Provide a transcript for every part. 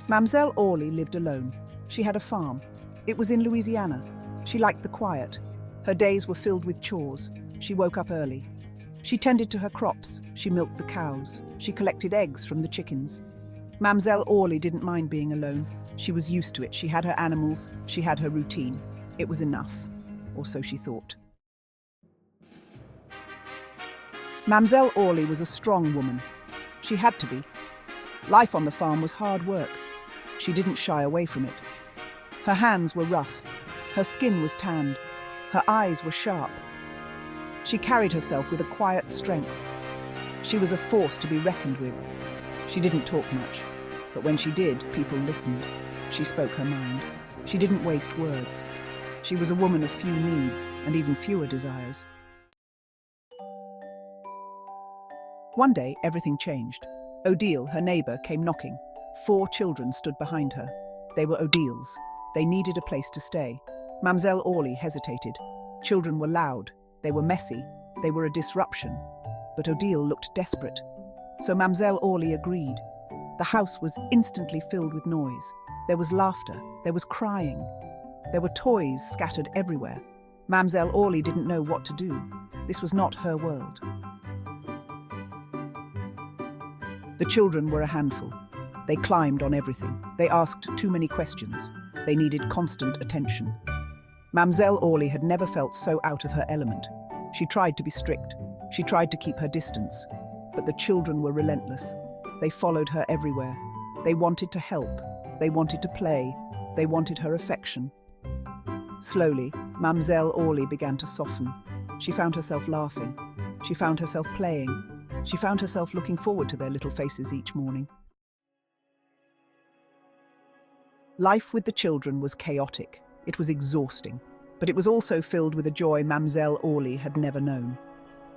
Mamzelle Aurlie lived alone. She had a farm. It was in Louisiana. She liked the quiet. Her days were filled with chores. She woke up early. She tended to her crops. She milked the cows. She collected eggs from the chickens. Mamzelle Aurlie didn't mind being alone. She was used to it. She had her animals. She had her routine. It was enough, or so she thought. Mamzelle Aurlie was a strong woman. She had to be. Life on the farm was hard work. She didn't shy away from it. Her hands were rough. Her skin was tanned. Her eyes were sharp. She carried herself with a quiet strength. She was a force to be reckoned with. She didn't talk much, but when she did, people listened. She spoke her mind. She didn't waste words. She was a woman of few needs and even fewer desires. One day, everything changed. Odile, her neighbor, came knocking. 4 children stood behind her. They were Odile's. They needed a place to stay. Mamzelle Aurlie hesitated. Children were loud. They were messy. They were a disruption. But Odile looked desperate. So Mamzelle Aurlie agreed. The house was instantly filled with noise. There was laughter. There was crying. There were toys scattered everywhere. Mamzelle Aurlie didn't know what to do. This was not her world. The children were a handful. They climbed on everything. They asked too many questions. They needed constant attention. Mamzelle Aurlie had never felt so out of her element. She tried to be strict. She tried to keep her distance. But the children were relentless. They followed her everywhere. They wanted to help. They wanted to play. They wanted her affection. Slowly, Mamzelle Aurlie began to soften. She found herself laughing. She found herself playing. She found herself looking forward to their little faces each morning. Life with the children was chaotic. It was exhausting, but it was also filled with a joy Mamzelle Aurlie had never known.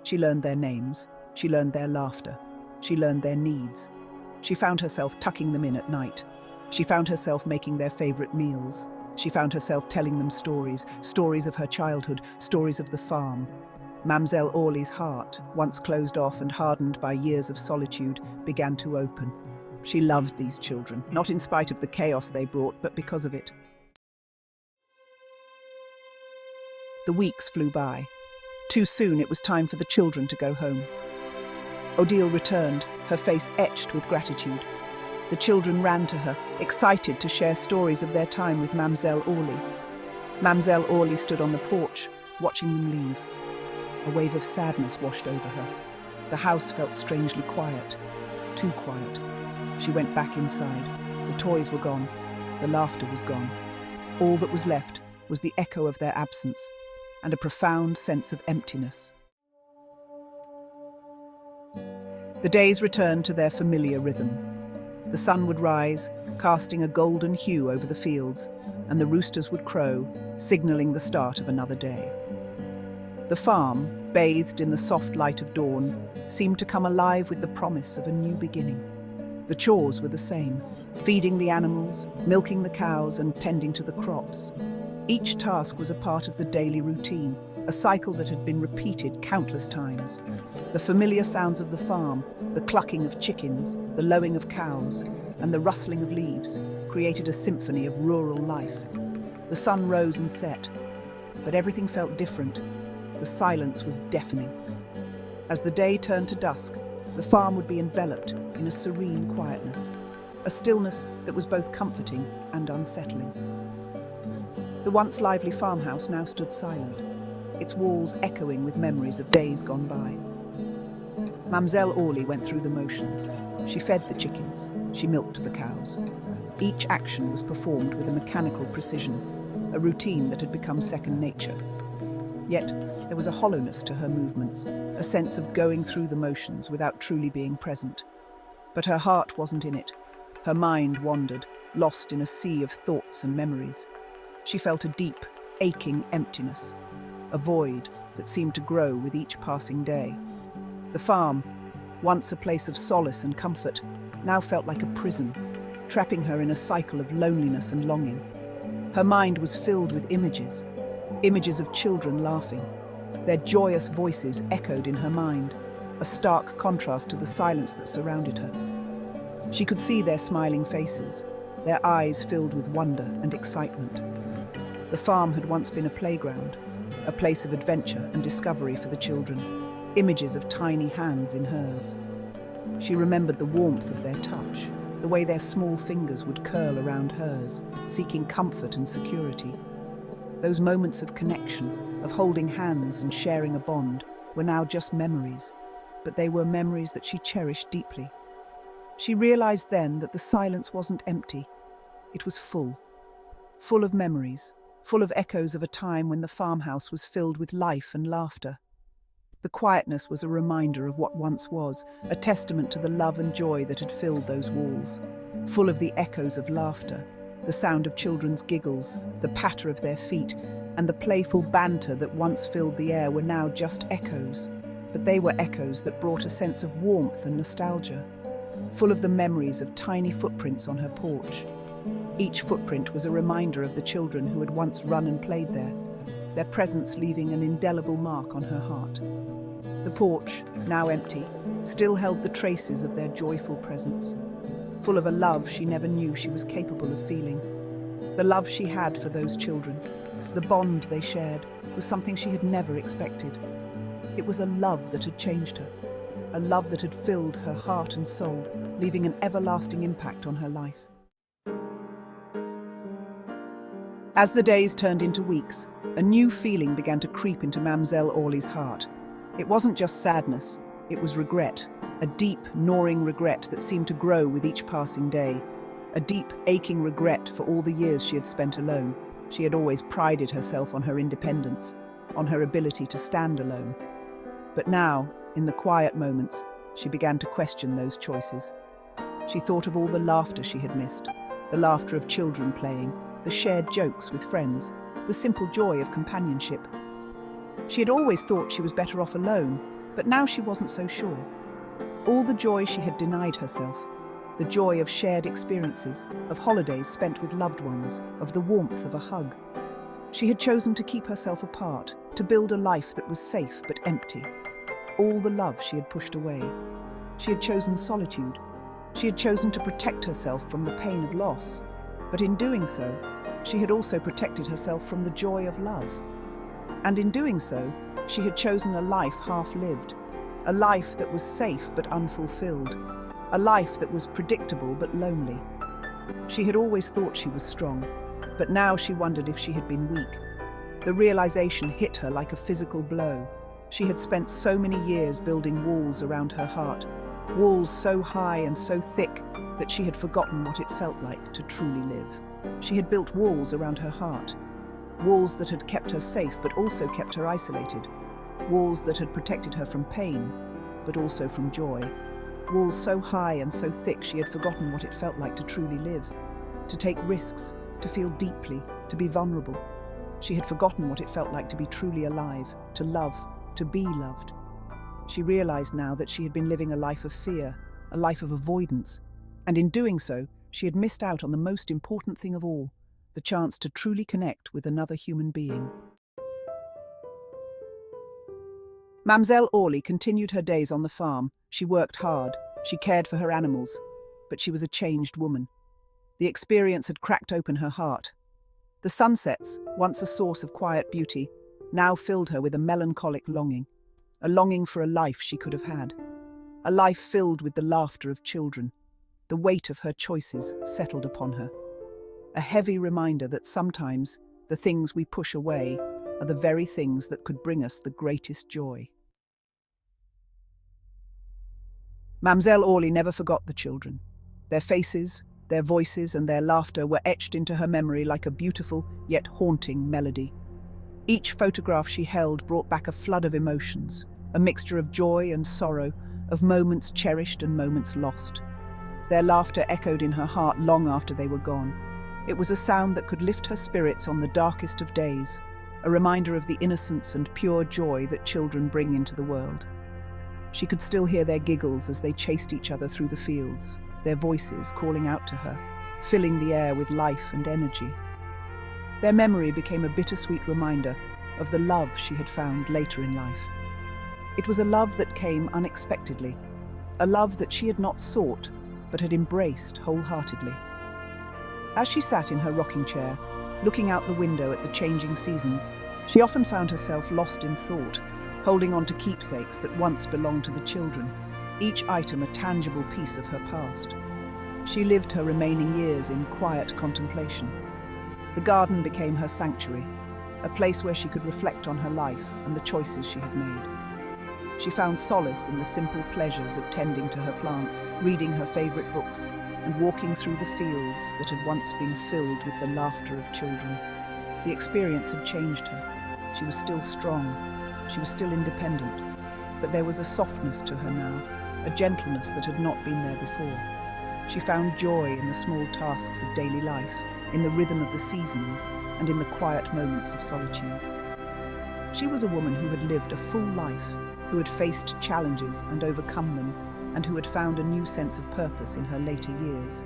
She learned their names. She learned their laughter. She learned their needs. She found herself tucking them in at night. She found herself making their favorite meals. She found herself telling them stories, stories of her childhood, stories of the farm. Mamzelle Aurlie's heart, once closed off and hardened by years of solitude, began to open. She loved these children, not in spite of the chaos they brought, but because of it. The weeks flew by. Too soon it was time for the children to go home. Odile returned, her face etched with gratitude. The children ran to her, excited to share stories of their time with Mamzelle Aurlie. Mamzelle Aurlie stood on the porch, watching them leave. A wave of sadness washed over her. The house felt strangely quiet, too quiet. She went back inside. The toys were gone. The laughter was gone. All that was left was the echo of their absence and a profound sense of emptiness. The days returned to their familiar rhythm. The sun would rise, casting a golden hue over the fields, and the roosters would crow, signaling the start of another day. The farm, bathed in the soft light of dawn, seemed to come alive with the promise of a new beginning. The chores were the same, feeding the animals, milking the cows, and tending to the crops. Each task was a part of the daily routine, a cycle that had been repeated countless times. The familiar sounds of the farm, the clucking of chickens, the lowing of cows, and the rustling of leaves created a symphony of rural life. The sun rose and set, but everything felt different. The silence was deafening. As the day turned to dusk, the farm would be enveloped in a serene quietness, a stillness that was both comforting and unsettling. The once lively farmhouse now stood silent, its walls echoing with memories of days gone by. Mamzelle Aurlie went through the motions. She fed the chickens. She milked the cows. Each action was performed with a mechanical precision, a routine that had become second nature. Yet, there was a hollowness to her movements, a sense of going through the motions without truly being present. But her heart wasn't in it. Her mind wandered, lost in a sea of thoughts and memories. She felt a deep, aching emptiness, a void that seemed to grow with each passing day. The farm, once a place of solace and comfort, now felt like a prison, trapping her in a cycle of loneliness and longing. Her mind was filled with images of children laughing. Their joyous voices echoed in her mind, a stark contrast to the silence that surrounded her. She could see their smiling faces, their eyes filled with wonder and excitement. The farm had once been a playground, a place of adventure and discovery for the children, images of tiny hands in hers. She remembered the warmth of their touch, the way their small fingers would curl around hers, seeking comfort and security. Those moments of connection, of holding hands and sharing a bond, were now just memories, but they were memories that she cherished deeply. She realized then that the silence wasn't empty. It was full of memories, full of echoes of a time when the farmhouse was filled with life and laughter. The quietness was a reminder of what once was, a testament to the love and joy that had filled those walls. Full of the echoes of laughter, the sound of children's giggles, the patter of their feet, and the playful banter that once filled the air were now just echoes. But they were echoes that brought a sense of warmth and nostalgia. Full of the memories of tiny footprints on her porch. Each footprint was a reminder of the children who had once run and played there, their presence leaving an indelible mark on her heart. The porch, now empty, still held the traces of their joyful presence, full of a love she never knew she was capable of feeling. The love she had for those children, the bond they shared, was something she had never expected. It was a love that had changed her, a love that had filled her heart and soul, leaving an everlasting impact on her life. As the days turned into weeks, a new feeling began to creep into Mamzelle Aurlie's heart. It wasn't just sadness, it was regret, a deep, gnawing regret that seemed to grow with each passing day. A deep, aching regret for all the years she had spent alone. She had always prided herself on her independence, on her ability to stand alone. But now, in the quiet moments, she began to question those choices. She thought of all the laughter she had missed, the laughter of children playing, the shared jokes with friends, the simple joy of companionship. She had always thought she was better off alone, but now she wasn't so sure. All the joy she had denied herself, the joy of shared experiences, of holidays spent with loved ones, of the warmth of a hug. She had chosen to keep herself apart, to build a life that was safe but empty. All the love she had pushed away. She had chosen solitude. She had chosen to protect herself from the pain of loss. But in doing so, she had also protected herself from the joy of love. And in doing so, she had chosen a life half-lived, a life that was safe but unfulfilled, a life that was predictable but lonely. She had always thought she was strong, but now she wondered if she had been weak. The realization hit her like a physical blow. She had spent so many years building walls around her heart, walls so high and so thick that she had forgotten what it felt like to truly live. She had built walls around her heart, walls that had kept her safe but also kept her isolated, walls that had protected her from pain but also from joy, walls so high and so thick she had forgotten what it felt like to truly live, to take risks, to feel deeply, to be vulnerable. She had forgotten what it felt like to be truly alive, to love, to be loved. She realized now that she had been living a life of fear, a life of avoidance, and in doing so, she had missed out on the most important thing of all, the chance to truly connect with another human being. Mamzelle Aurlie continued her days on the farm. She worked hard, she cared for her animals, but she was a changed woman. The experience had cracked open her heart. The sunsets, once a source of quiet beauty, now filled her with a melancholic longing, a longing for a life she could have had, a life filled with the laughter of children. The weight of her choices settled upon her, a heavy reminder that sometimes the things we push away are the very things that could bring us the greatest joy. Mamzelle Aurlie never forgot the children. Their faces, their voices, and their laughter were etched into her memory like a beautiful yet haunting melody. Each photograph she held brought back a flood of emotions, a mixture of joy and sorrow, of moments cherished and moments lost. Their laughter echoed in her heart long after they were gone. It was a sound that could lift her spirits on the darkest of days, a reminder of the innocence and pure joy that children bring into the world. She could still hear their giggles as they chased each other through the fields, their voices calling out to her, filling the air with life and energy. Their memory became a bittersweet reminder of the love she had found later in life. It was a love that came unexpectedly, a love that she had not sought, but had embraced wholeheartedly. As she sat in her rocking chair, looking out the window at the changing seasons, she often found herself lost in thought, holding on to keepsakes that once belonged to the children, each item a tangible piece of her past. She lived her remaining years in quiet contemplation. The garden became her sanctuary, a place where she could reflect on her life and the choices she had made. She found solace in the simple pleasures of tending to her plants, reading her favorite books, and walking through the fields that had once been filled with the laughter of children. The experience had changed her. She was still strong, she was still independent, but there was a softness to her now, a gentleness that had not been there before. She found joy in the small tasks of daily life, in the rhythm of the seasons, and in the quiet moments of solitude. She was a woman who had lived a full life, who had faced challenges and overcome them, and who had found a new sense of purpose in her later years.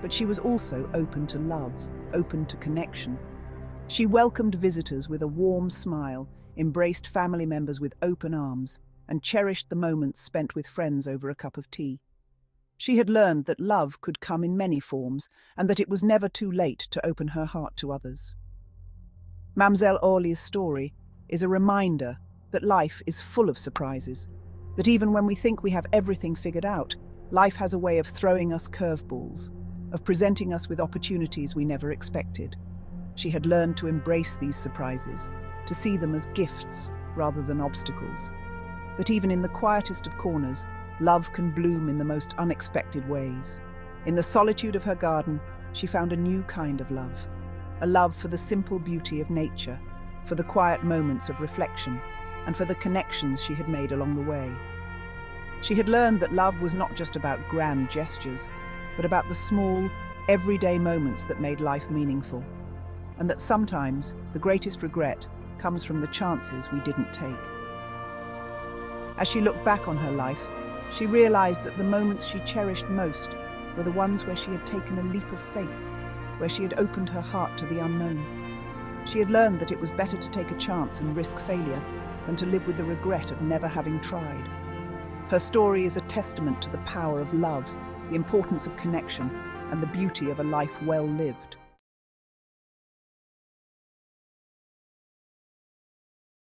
But she was also open to love, open to connection. She welcomed visitors with a warm smile, embraced family members with open arms, and cherished the moments spent with friends over a cup of tea. She had learned that love could come in many forms, and that it was never too late to open her heart to others. Mamzelle Aurlie's story is a reminder that life is full of surprises, that even when we think we have everything figured out, life has a way of throwing us curveballs, of presenting us with opportunities we never expected. She had learned to embrace these surprises, to see them as gifts rather than obstacles, that even in the quietest of corners, love can bloom in the most unexpected ways. In the solitude of her garden, she found a new kind of love, a love for the simple beauty of nature, for the quiet moments of reflection, and for the connections she had made along the way. She had learned that love was not just about grand gestures, but about the small, everyday moments that made life meaningful, and that sometimes the greatest regret comes from the chances we didn't take. As she looked back on her life, she realized that the moments she cherished most were the ones where she had taken a leap of faith, where she had opened her heart to the unknown. She had learned that it was better to take a chance and risk failure than to live with the regret of never having tried. Her story is a testament to the power of love, the importance of connection, and the beauty of a life well lived.